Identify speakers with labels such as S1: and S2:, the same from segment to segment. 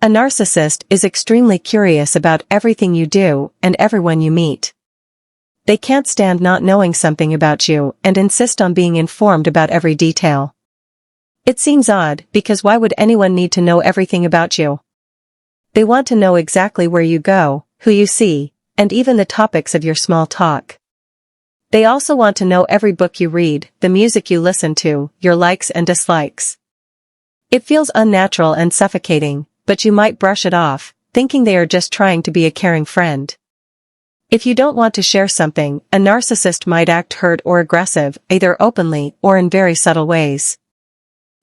S1: A narcissist is extremely curious about everything you do and everyone you meet. They can't stand not knowing something about you and insist on being informed about every detail. It seems odd, because why would anyone need to know everything about you? They want to know exactly where you go, who you see, and even the topics of your small talk. They also want to know every book you read, the music you listen to, your likes and dislikes. It feels unnatural and suffocating, but you might brush it off, thinking they are just trying to be a caring friend. If you don't want to share something, a narcissist might act hurt or aggressive, either openly or in very subtle ways.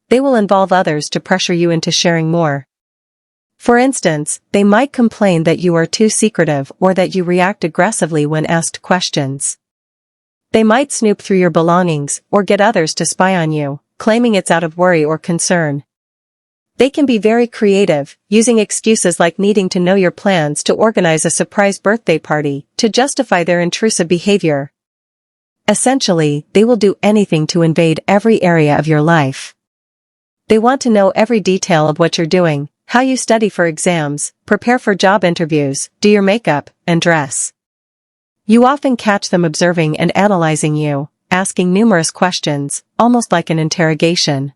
S1: They will involve others to pressure you into sharing more. For instance, they might complain that you are too secretive or that you react aggressively when asked questions. They might snoop through your belongings or get others to spy on you, claiming it's out of worry or concern. They can be very creative, using excuses like needing to know your plans to organize a surprise birthday party to justify their intrusive behavior. Essentially, they will do anything to invade every area of your life. They want to know every detail of what you're doing, how you study for exams, prepare for job interviews, do your makeup, and dress. You often catch them observing and analyzing you, asking numerous questions, almost like an interrogation.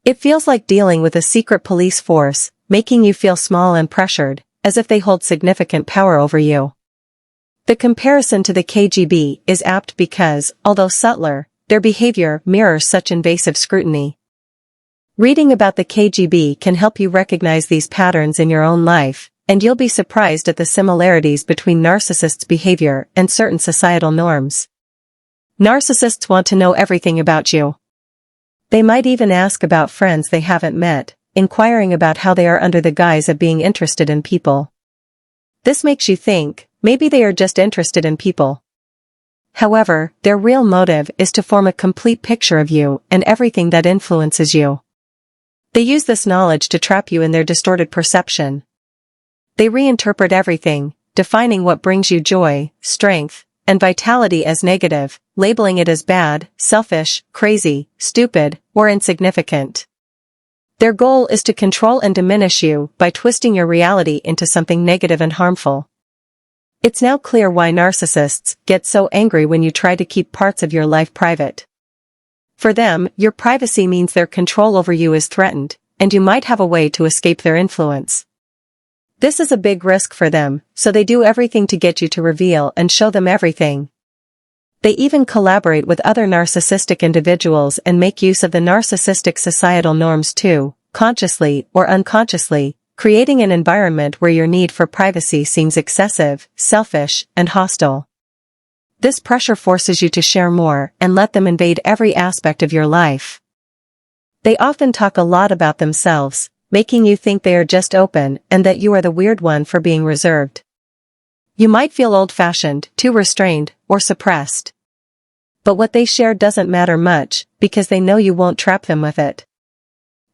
S1: It feels like dealing with a secret police force, making you feel small and pressured, as if they hold significant power over you. The comparison to the KGB is apt because, although subtler, their behavior mirrors such invasive scrutiny. Reading about the KGB can help you recognize these patterns in your own life, and you'll be surprised at the similarities between narcissists' behavior and certain societal norms. Narcissists want to know everything about you. They might even ask about friends they haven't met, inquiring about how they are under the guise of being interested in people. This makes you think, maybe they are just interested in people. However, their real motive is to form a complete picture of you and everything that influences you. They use this knowledge to trap you in their distorted perception. They reinterpret everything, defining what brings you joy, strength, and vitality as negative, labeling it as bad, selfish, crazy, stupid, or insignificant. Their goal is to control and diminish you by twisting your reality into something negative and harmful. It's now clear why narcissists get so angry when you try to keep parts of your life private. For them, your privacy means their control over you is threatened, and you might have a way to escape their influence. This is a big risk for them, so they do everything to get you to reveal and show them everything. They even collaborate with other narcissistic individuals and make use of the narcissistic societal norms too, consciously or unconsciously, creating an environment where your need for privacy seems excessive, selfish, and hostile. This pressure forces you to share more and let them invade every aspect of your life. They often talk a lot about themselves, making you think they are just open and that you are the weird one for being reserved. You might feel old-fashioned, too restrained, or suppressed. But what they share doesn't matter much, because they know you won't trap them with it.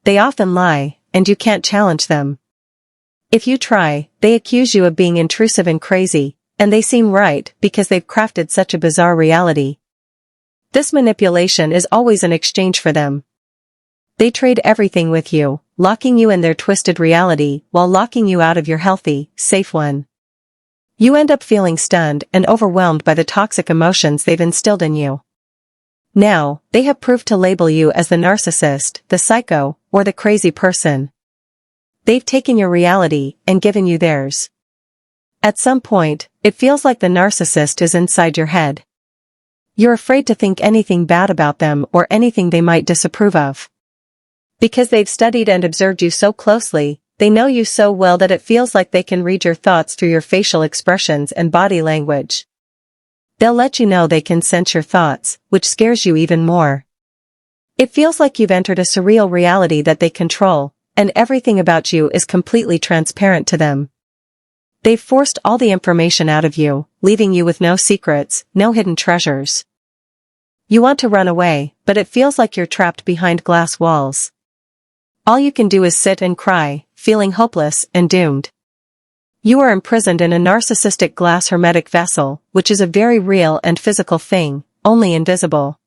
S1: They often lie, and you can't challenge them. If you try, they accuse you of being intrusive and crazy, and they seem right because they've crafted such a bizarre reality. This manipulation is always an exchange for them. They trade everything with you, locking you in their twisted reality while locking you out of your healthy, safe one. You end up feeling stunned and overwhelmed by the toxic emotions they've instilled in you. Now, they have proved to label you as the narcissist, the psycho, or the crazy person. They've taken your reality and given you theirs. At some point, it feels like the narcissist is inside your head. You're afraid to think anything bad about them or anything they might disapprove of. Because they've studied and observed you so closely, they know you so well that it feels like they can read your thoughts through your facial expressions and body language. They'll let you know they can sense your thoughts, which scares you even more. It feels like you've entered a surreal reality that they control, and everything about you is completely transparent to them. They've forced all the information out of you, leaving you with no secrets, no hidden treasures. You want to run away, but it feels like you're trapped behind glass walls. All you can do is sit and cry, feeling hopeless and doomed. You are imprisoned in a narcissistic glass hermetic vessel, which is a very real and physical thing, only invisible.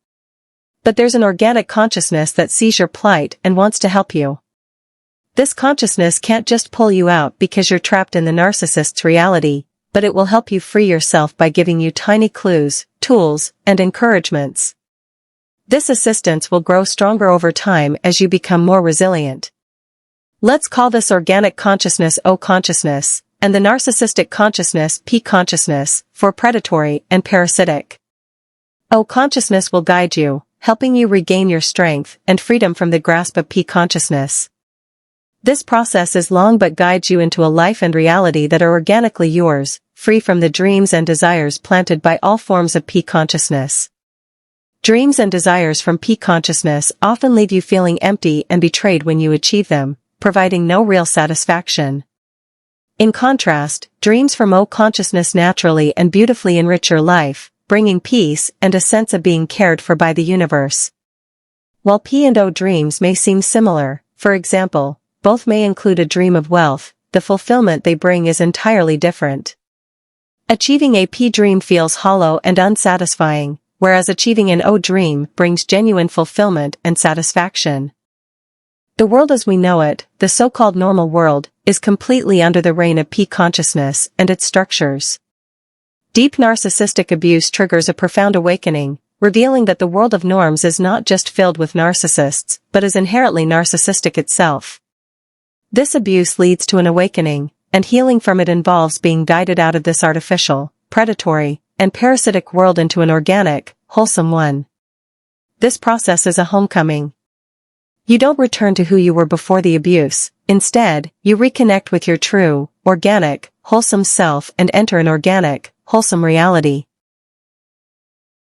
S1: But there's an organic consciousness that sees your plight and wants to help you. This consciousness can't just pull you out because you're trapped in the narcissist's reality, but it will help you free yourself by giving you tiny clues, tools, and encouragements. This assistance will grow stronger over time as you become more resilient. Let's call this organic consciousness O consciousness, and the narcissistic consciousness P consciousness, for predatory and parasitic. O consciousness will guide you, helping you regain your strength and freedom from the grasp of P consciousness. This process is long but guides you into a life and reality that are organically yours, free from the dreams and desires planted by all forms of P consciousness. Dreams and desires from P consciousness often leave you feeling empty and betrayed when you achieve them, providing no real satisfaction. In contrast, dreams from O consciousness naturally and beautifully enrich your life, bringing peace and a sense of being cared for by the universe. While P and O dreams may seem similar, for example, both may include a dream of wealth, the fulfillment they bring is entirely different. Achieving a P dream feels hollow and unsatisfying, whereas achieving an O dream brings genuine fulfillment and satisfaction. The world as we know it, the so-called normal world, is completely under the reign of P consciousness and its structures. Deep narcissistic abuse triggers a profound awakening, revealing that the world of norms is not just filled with narcissists, but is inherently narcissistic itself. This abuse leads to an awakening, and healing from it involves being guided out of this artificial, predatory, and parasitic world into an organic, wholesome one. This process is a homecoming. You don't return to who you were before the abuse, instead, you reconnect with your true, organic, wholesome self and enter an organic, wholesome reality.